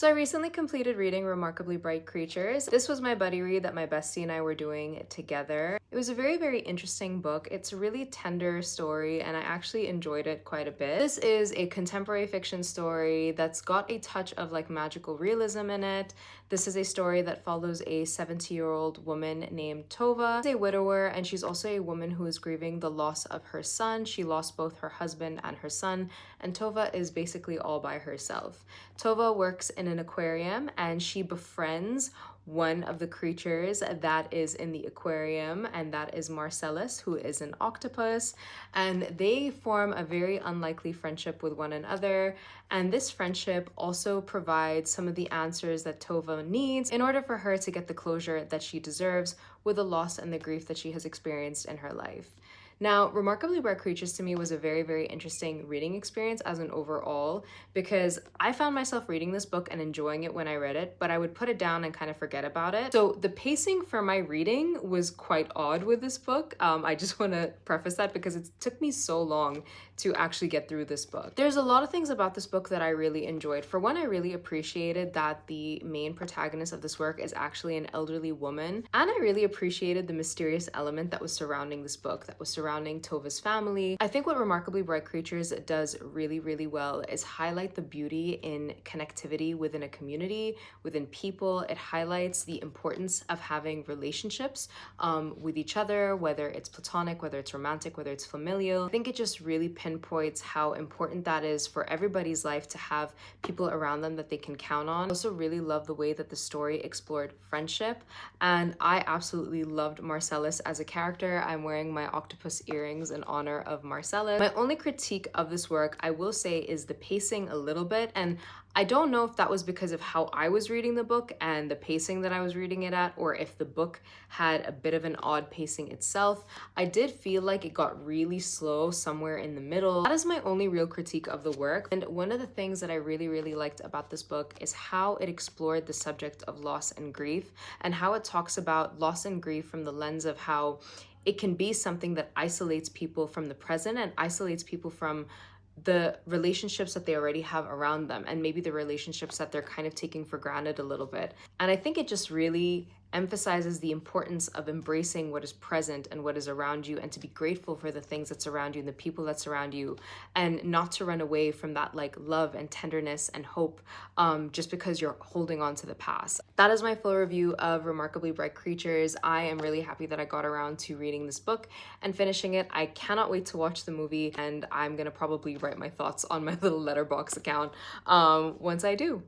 So I recently completed reading Remarkably Bright Creatures. This was my buddy read that my bestie and I were doing together. It was a very, very interesting book. It's a really tender story and I actually enjoyed it quite a bit. This is a contemporary fiction story that's got a touch of like magical realism in it. This is a story that follows a 70-year-old woman named Tova. She's a widower and she's also a woman who is grieving the loss of her son. She lost both her husband and her son, and Tova is basically all by herself. Tova works in an aquarium and she befriends one of the creatures that is in the aquarium, and that is Marcellus, who is an octopus, and they form a very unlikely friendship with one another. And this friendship also provides some of the answers that Tova needs in order for her to get the closure that she deserves with the loss and the grief that she has experienced in her life. Now, Remarkably Bright Creatures to me was a very, very interesting reading experience as an overall, because I found myself reading this book and enjoying it when I read it, but I would put it down and kind of forget about it. So the pacing for my reading was quite odd with this book. I just want to preface that because it took me so long to actually get through this book. There's a lot of things about this book that I really enjoyed. For one, I really appreciated that the main protagonist of this work is actually an elderly woman, and I really appreciated the mysterious element that was surrounding this book, that was surrounding Tova's family. I think what Remarkably Bright Creatures does really, really well is highlight the beauty in connectivity within a community, within people. It highlights the importance of having relationships with each other, whether it's platonic, whether it's romantic, whether it's familial. I think it just really pinpoints how important that is for everybody's life to have people around them that they can count on. I also really love the way that the story explored friendship, and I absolutely loved Marcellus as a character. I'm wearing my octopus earrings in honor of Marcellus. My only critique of this work, I will say, is the pacing a little bit, and I don't know if that was because of how I was reading the book and the pacing that I was reading it at, or if the book had a bit of an odd pacing itself. I did feel like it got really slow somewhere in the middle. That is my only real critique of the work. And one of the things that I really, really liked about this book is how it explored the subject of loss and grief, and how it talks about loss and grief from the lens of how it can be something that isolates people from the present and isolates people from the relationships that they already have around them, and maybe the relationships that they're kind of taking for granted a little bit. And I think it just really emphasizes the importance of embracing what is present and what is around you, and to be grateful for the things that surround you and the people that surround you, and not to run away from that like love and tenderness and hope just because you're holding on to the past. That is my full review of Remarkably Bright Creatures. I am really happy that I got around to reading this book and finishing it. I cannot wait to watch the movie, and I'm gonna probably write my thoughts on my little letterbox account once I do.